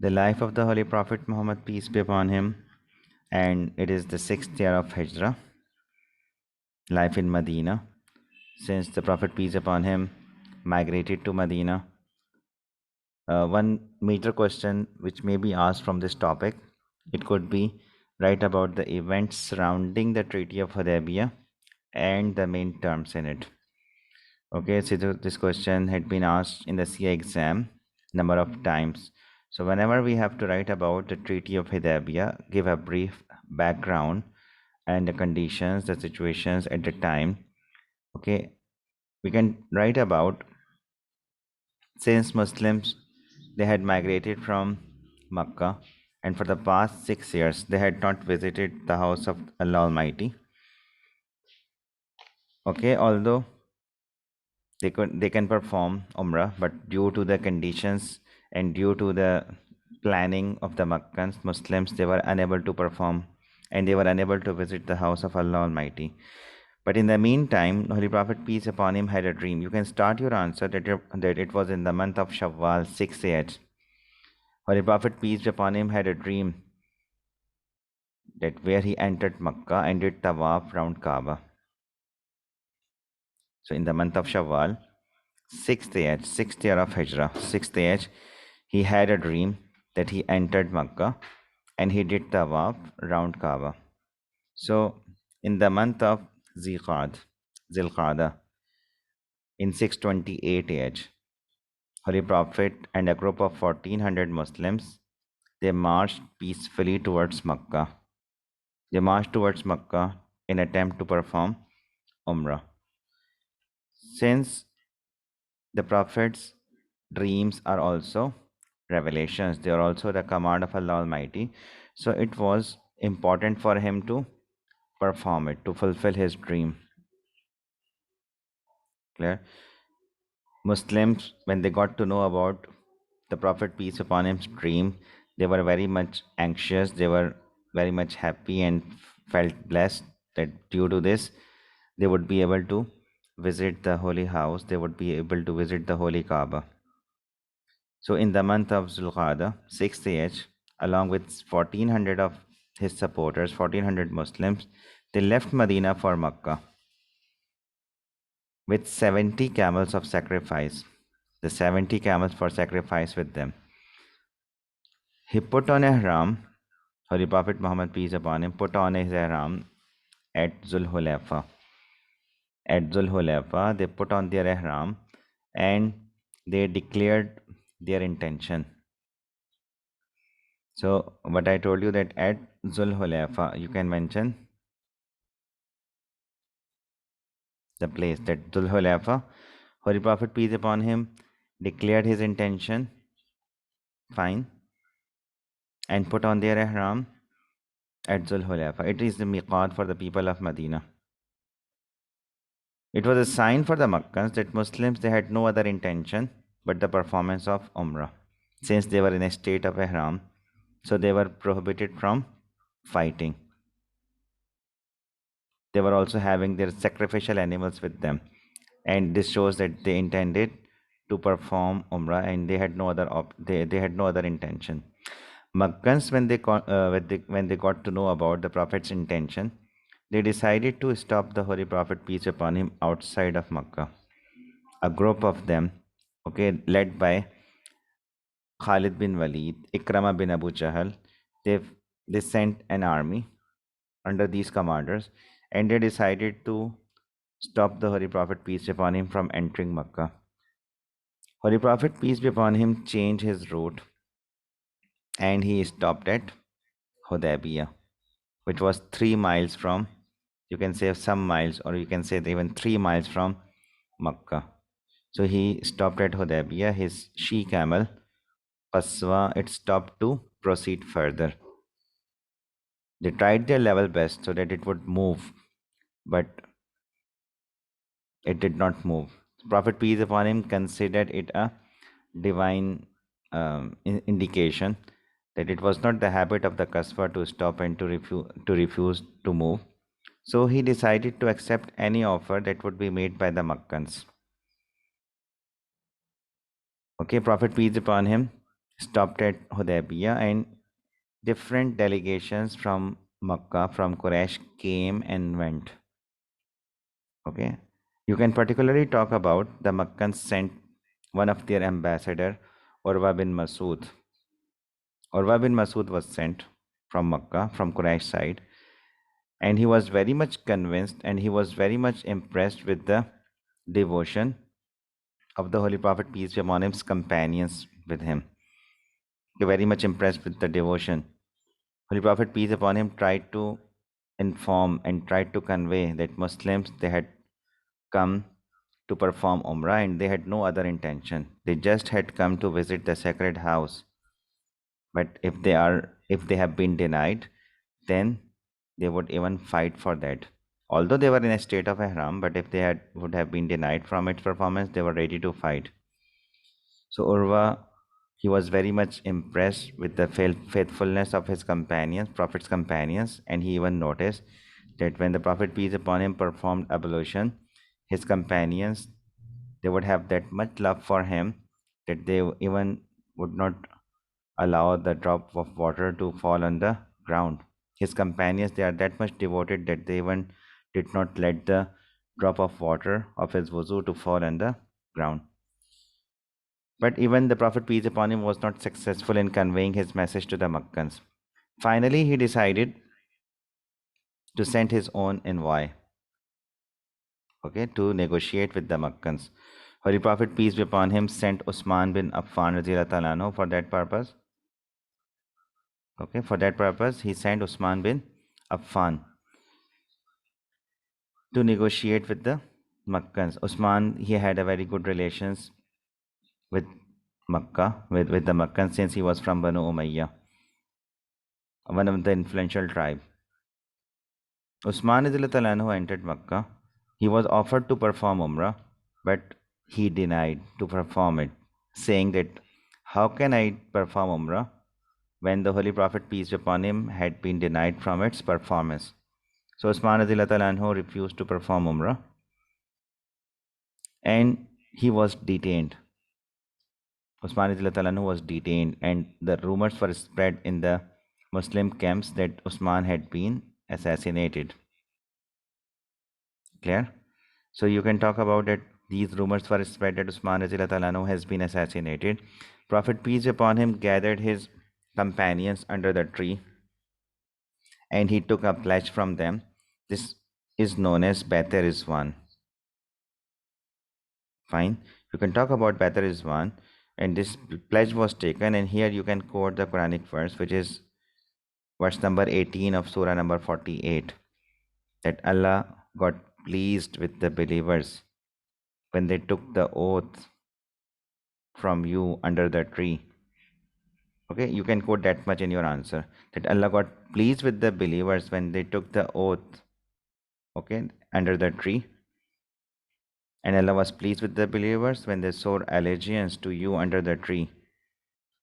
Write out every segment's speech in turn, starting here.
The life of the Holy Prophet Muhammad, peace be upon him, and it is the 6th year of Hijrah, life in Medina. Since the Prophet, peace upon him, migrated to Medina, one major question which may be asked from this topic, it could be write about the events surrounding the Treaty of Hudaybiyah and the main terms in it. Okay, so this question had been asked in the CA exam number of times. So whenever we have to write about the Treaty of Hudaybiyah, give a brief background and the conditions, the situations at the time. Okay, we can write about since Muslims they had migrated from Makkah, and for the past 6 years they had not visited the house of Allah Almighty. Okay, although they can perform Umrah, but due to the conditions and due to the planning of the Makkans Muslims, they were unable to perform and they were unable to visit the house of Allah Almighty. But in the meantime, Holy Prophet, peace upon him, had a dream. You can start your answer that it was in the month of Shawwal, 6 years. Holy Prophet, peace be upon him, had a dream that where he entered Makkah and did tawaf round Kaaba. So in the month of Shawwal, 6th year of Hijrah, 6th year, he had a dream that he entered Makkah and he did tawaf round Kaaba. So in the month of Zilqa'dah, in 628 age, Holy Prophet and a group of 1400 Muslims, they marched peacefully towards Makkah. They marched towards Makkah in attempt to perform Umrah. Since the Prophet's dreams are also revelations, they are also the command of Allah Almighty. So it was important for him to perform it, to fulfill his dream. Clear? Muslims, when they got to know about the Prophet, peace upon him's dream, they were very much anxious, they were very much happy and felt blessed that due to this, they would be able to visit the holy house, they would be able to visit the holy Kaaba. So in the month of Zulqa'dah, 6th age, along with 1400 of his supporters, 1400 Muslims, they left Medina for Makkah with 70 camels of sacrifice. The 70 camels for sacrifice with them. He put on ihram, Holy Prophet Muhammad, peace upon him, put on his ihram at Zulhulayfa. At Zulhulayfa, they put on their ihram and they declared their intention. So what I told you that at Zulhulayfa, you can mention the place that Zulhulayfa, Holy Prophet, peace upon him, declared his intention, fine, and put on their ihram at Zulhulayfa. It is the miqat for the people of Medina. It was a sign for the Makkans that Muslims they had no other intention but the performance of Umrah. Since they were in a state of ihram, so they were prohibited from fighting. They were also having their sacrificial animals with them, and this shows that they intended to perform Umrah and they had no other they had no other intention. Makkans, when they got to know about the Prophet's intention, they decided to stop the Holy Prophet, peace upon him, outside of Makkah. A group of them, okay, led by Khalid bin Walid, Ikrama bin Abu Jahl, they sent an army under these commanders, and they decided to stop the Holy Prophet, peace be upon him, from entering Makkah. Holy Prophet, peace be upon him, changed his route and he stopped at Hudaybiyah, which was 3 miles from, you can say some miles, or you can say even 3 miles from Makkah. So he stopped at Hudaybiyah. His she camel, Qaswa, it stopped to proceed further. They tried their level best so that it would move, but it did not move. Prophet, peace upon him, considered it a divine indication that it was not the habit of the Qaswa to stop and to refuse to move. So he decided to accept any offer that would be made by the Makkans. Okay, Prophet, peace upon him, stopped at Hudaybiyah, and different delegations from Makkah, from Quraysh, came and went. Okay, you can particularly talk about the Makkans sent one of their ambassador, Urwa bin Masud. Urwa bin Masud was sent from Makkah, from Quraysh side, and he was very much convinced and he was very much impressed with the devotion of the Holy Prophet, peace be upon him's companions with him. Very much impressed with the devotion. Holy Prophet, peace upon him, tried to inform and tried to convey that Muslims, they had come to perform Umrah and they had no other intention. They just had come to visit the sacred house. But if they have been denied, then they would even fight for that. Although they were in a state of ihram, but if they had would have been denied from its performance, they were ready to fight. So Urwa, he was very much impressed with the faithfulness of his companions, Prophet's companions, and he even noticed that when the Prophet, peace upon him, performed ablution, his companions, they would have that much love for him that they even would not allow the drop of water to fall on the ground. His companions, they are that much devoted that they even did not let the drop of water of his wuzu to fall on the ground. But even the Prophet, peace upon him, was not successful in conveying his message to the Makkans. Finally, he decided to send his own envoy, okay, to negotiate with the Makkans. Holy Prophet, peace be upon him, sent Usman bin Affan radhiyallahu ta'ala anhu for that purpose. Okay, for that purpose, he sent Usman bin Affan to negotiate with the Makkans. Usman, he had a very good relations with Makkah, with the Makkans, since he was from Banu Umayyah, one of the influential tribe. Usman anhu entered Makkah. He was offered to perform Umrah, but he denied to perform it, saying that, how can I perform Umrah when the Holy Prophet, peace be upon him, had been denied from its performance? So Usman anhu refused to perform Umrah, and he was detained. Usman anhu was detained, and the rumors were spread in the Muslim camps that Usman had been assassinated. Clear? So you can talk about that. These rumors were spread that Usman anhu has been assassinated. Prophet, peace be upon him, gathered his companions under the tree, and he took a pledge from them. This is known as Bai'at Rizwan. Fine. You can talk about Bai'at Rizwan, and this pledge was taken, and here you can quote the Quranic verse, which is verse number 18 of Surah number 48, that Allah got pleased with the believers when they took the oath from you under the tree. Okay, you can quote that much in your answer, that Allah got pleased with the believers when they took the oath, okay, under the tree. And Allah was pleased with the believers when they swore allegiance to you under the tree.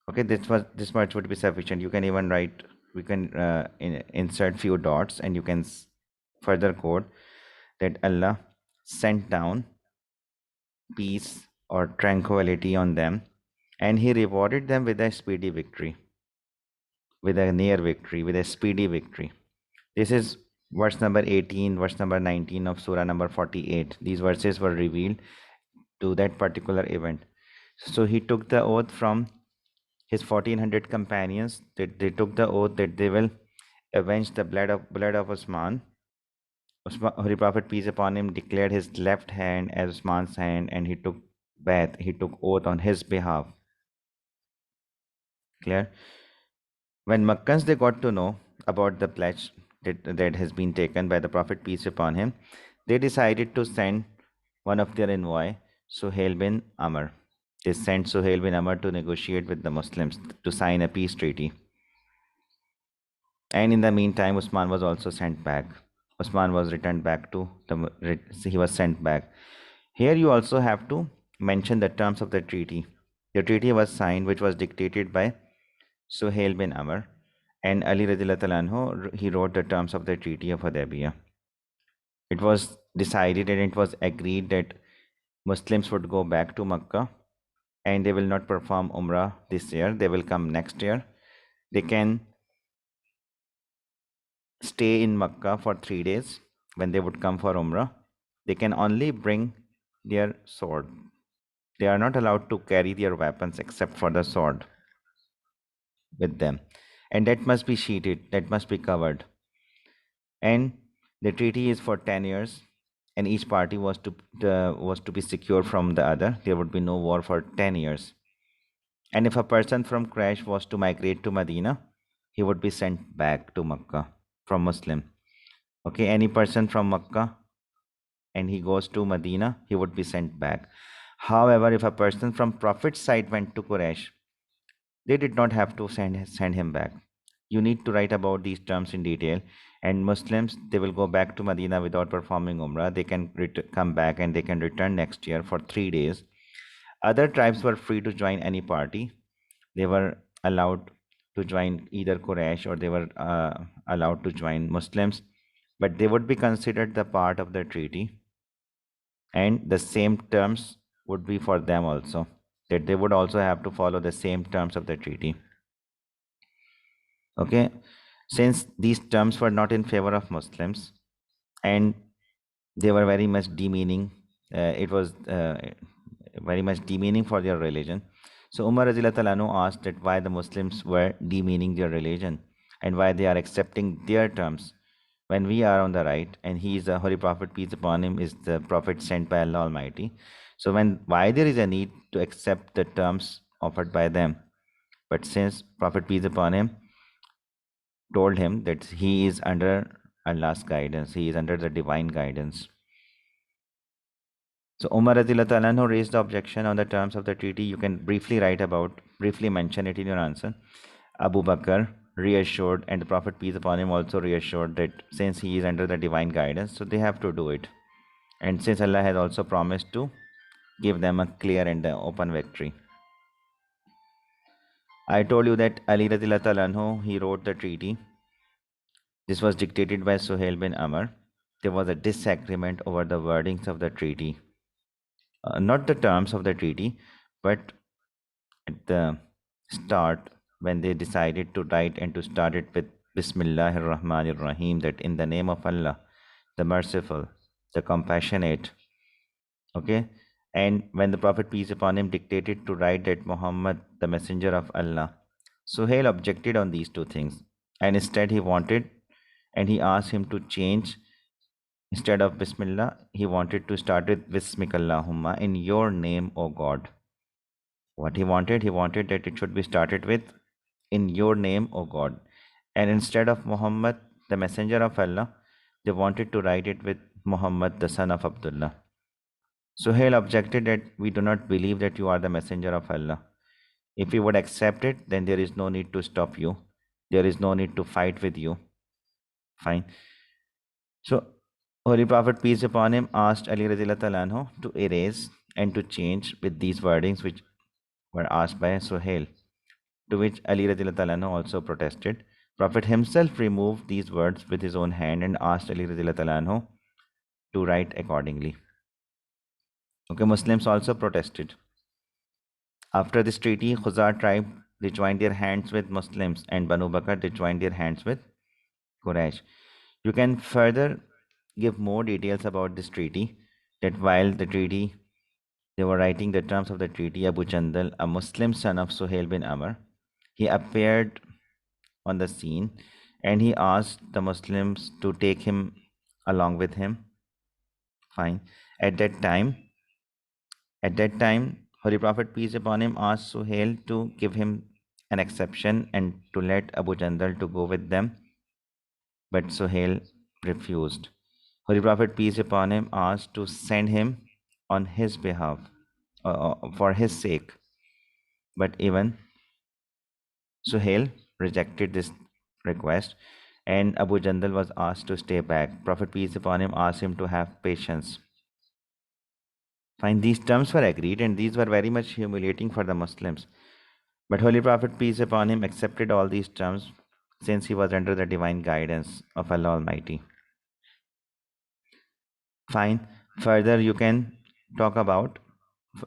Okay, this much would be sufficient. You can even write, we can insert few dots, and you can further quote that Allah sent down peace or tranquility on them, and he rewarded them with a speedy victory, with a near victory, with a speedy victory. This is verse number 18, verse number 19 of Surah number 48. These verses were revealed to that particular event. So he took the oath from his 1400 companions, that they took the oath that they will avenge the blood of Usman. Holy Prophet, peace upon him, declared his left hand as Usman's hand, and he took he took oath on his behalf. Clear? When Makkans, they got to know about the pledge that has been taken by the Prophet, peace upon him, they decided to send one of their envoy, Suhail bin Amr. They sent Suhail bin Amr to negotiate with the Muslims to sign a peace treaty. And in the meantime, Usman was also sent back. Usman was returned back to he was sent back. Here you also have to mention the terms of the treaty. The treaty was signed, which was dictated by Suhail bin Amr, and Ali radhiyallahu anhu, he wrote the terms of the Treaty of Hudaybiyah. It was decided and it was agreed that Muslims would go back to Makkah and they will not perform Umrah this year. They will come next year. They can stay in Makkah for 3 days when they would come for Umrah. They can only bring their sword. They are not allowed to carry their weapons except for the sword with them. And that must be sheeted, that must be covered. And the treaty is for 10 years, and each party was to be secure from the other. There would be no war for 10 years. And if a person from Quraysh was to migrate to Medina, he would be sent back to Makkah from Muslim. Okay, any person from Makkah and he goes to Medina, he would be sent back. However, if a person from Prophet's side went to Quraysh, they did not have to send him back. You need to write about these terms in detail. And Muslims, they will go back to Medina without performing Umrah. They can come back and they can return next year for 3 days. Other tribes were free to join any party. They were allowed to join either Quraysh or they were allowed to join Muslims, but they would be considered the part of the treaty, and the same terms would be for them also, that they would also have to follow the same terms of the treaty. Okay, since these terms were not in favor of Muslims and they were very much demeaning, it was very much demeaning for their religion. So Umar Radhiyallahu anhu asked that why the Muslims were demeaning their religion and why they are accepting their terms when we are on the right, and he is the Holy Prophet, peace upon him, is the Prophet sent by Allah Almighty. So when why there is a need to accept the terms offered by them, but since Prophet, peace upon him, told him that he is under Allah's guidance, he is under the divine guidance. So Umar Radhiyallahu anhu raised the objection on the terms of the treaty. You can briefly mention it in your answer. Abu Bakr reassured, and the Prophet, peace upon him, also reassured that since he is under the divine guidance, so they have to do it. And since Allah has also promised to give them a clear and open victory. I told you that Ali Radhiyallahu anhu, he wrote the treaty. This was dictated by Suhail bin Amr. There was a disagreement over the wordings of the treaty. Not the terms of the treaty, but at the start, when they decided to write and to start it with Bismillahir Rahmanir Rahim, that in the name of Allah, the merciful, the compassionate. Okay, and when the Prophet, peace upon him, dictated to write that Muhammad, the messenger of Allah, Suhail objected on these two things, and instead he asked him to change. Instead of Bismillah, he wanted to start with Bismikallahumma, in your name, O God. What he wanted that it should be started with, in your name, O God. And instead of Muhammad, the messenger of Allah, they wanted to write it with Muhammad, the son of Abdullah. Suhail objected that we do not believe that you are the messenger of Allah. If you would accept it, then there is no need to stop you. There is no need to fight with you. Fine. So Holy Prophet, peace upon him, asked Ali Radhiyallahu anhu to erase and to change with these wordings which were asked by Suhail, to which Ali Radhiyallahu anhu also protested. Prophet himself removed these words with his own hand and asked Ali Radhiyallahu anhu to write accordingly. Okay, Muslims also protested. After this treaty, Khuzar tribe, they joined their hands with Muslims, and Banu Bakr, they joined their hands with Quraysh. You can further give more details about this treaty, that while the treaty, they were writing the terms of the treaty, Abu Jandal, a Muslim son of Suhail bin Amr, he appeared on the scene and he asked the Muslims to take him along with him. Fine. At that time, Holy Prophet, peace upon him, asked Suhail to give him an exception and to let Abu Jandal to go with them, but Suhail refused. Holy Prophet, peace upon him, asked to send him on his behalf, for his sake, but even Suhail rejected this request, and Abu Jandal was asked to stay back. Prophet, peace upon him, asked him to have patience. Fine, these terms were agreed, and these were very much humiliating for the Muslims. But Holy Prophet, peace upon him, accepted all these terms since he was under the divine guidance of Allah Almighty. Fine. Further, you can talk about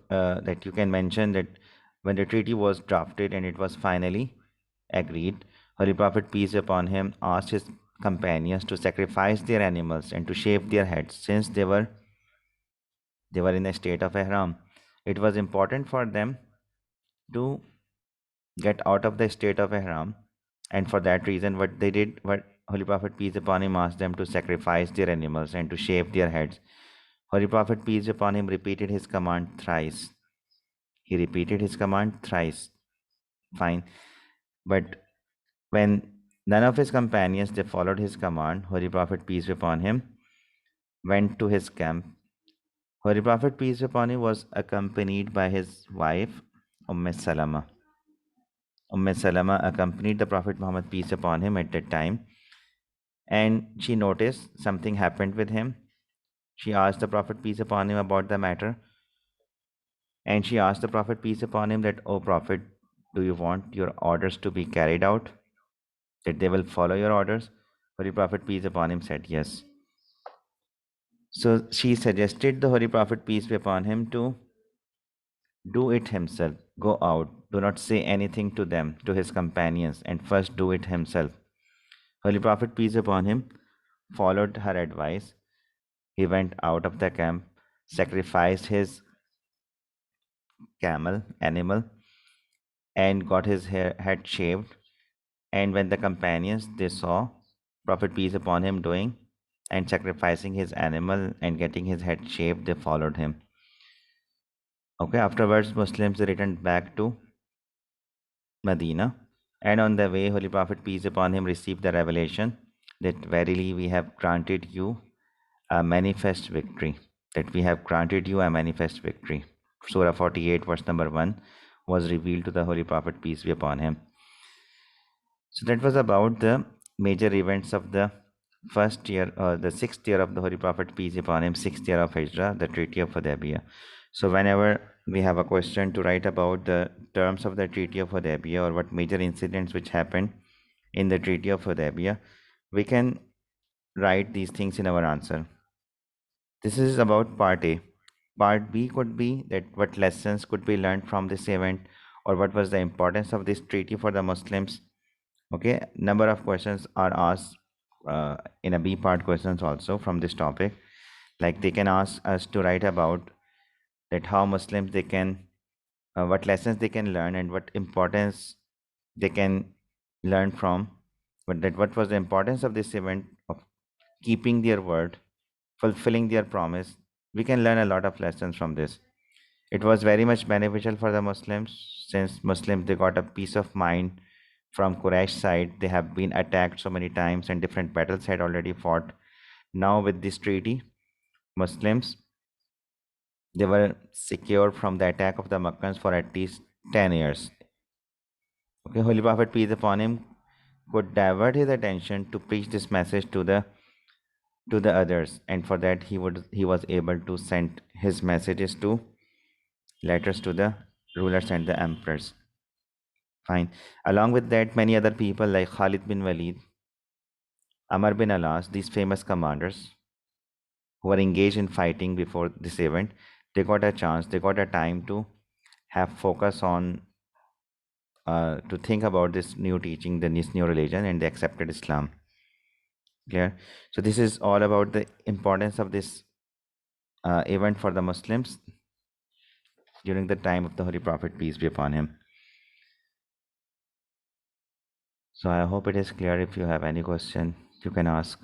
that you can mention that when the treaty was drafted and it was finally agreed, Holy Prophet, peace be upon him, asked his companions to sacrifice their animals and to shave their heads since they were in a state of ihram. It was important for them to get out of the state of ihram, and for that reason, what Holy Prophet, peace be upon him, asked them to sacrifice their animals and to shave their heads. Holy Prophet, peace be upon him, repeated his command thrice. He repeated his command thrice. Fine. But when none of his companions they followed his command, Holy Prophet, peace be upon him, went to his camp. Holy Prophet, peace be upon him, was accompanied by his wife, Salama. Salama accompanied the Prophet Muhammad, peace be upon him, at that time, and she noticed something happened with him. She asked the Prophet, peace be upon him, about the matter, and she asked the Prophet, peace be upon him, that, "O Prophet, do you want your orders to be carried out? That they will follow your orders?" Holy Prophet, peace be upon him, said yes. So she suggested the Holy Prophet, peace be upon him, to do it himself. Go out, do not say anything to them, to his companions, and first do it himself. Holy Prophet, peace be upon him, followed her advice. He went out of the camp, sacrificed his animal, and got his head shaved. And when the companions they saw Prophet, peace upon him, doing and sacrificing his animal and getting his head shaved, they followed him. Okay, afterwards, Muslims returned back to Medina, and on the way, Holy Prophet, peace upon him, received the revelation that verily we have granted you a manifest victory. That we have granted you a manifest victory. Surah 48, verse number 1, was revealed to the Holy Prophet, peace be upon him. So that was about the major events of the first year, or the sixth year of the Holy Prophet, peace be upon him, sixth year of Hijrah, the Treaty of Hudaybiyah. So whenever we have a question to write about the terms of the Treaty of Hudaybiyah, or what major incidents which happened in the Treaty of Hudaybiyah, we can write these things in our answer. This is about part A. Part B could be that what lessons could be learned from this event, or what was the importance of this treaty for the Muslims. Okay, number of questions are asked in a B part questions also from this topic. Like they can ask us to write about that how Muslims they can, what lessons they can learn and what importance they can learn from, but that what was the importance of this event of keeping their word, fulfilling their promise. We can learn a lot of lessons from this. It was very much beneficial for the Muslims, since Muslims they got a peace of mind from Quraysh side. They have been attacked so many times and different battles had already fought. Now with this treaty, Muslims they were secure from the attack of the Meccans for at least 10 years. Okay, Holy Prophet, peace upon him, could divert his attention to preach this message to the others, and for that he was able to send his messages to letters to the rulers and the emperors. Fine. Along with that, many other people like Khalid bin Walid, Amr bin Alas, these famous commanders who were engaged in fighting before this event, they got a chance, they got a time to have focus on, to think about this new teaching, this new religion, and they accepted Islam. Clear? So this is all about the importance of this event for the Muslims during the time of the Holy Prophet, peace be upon him. So I hope it is clear. If you have any question, you can ask.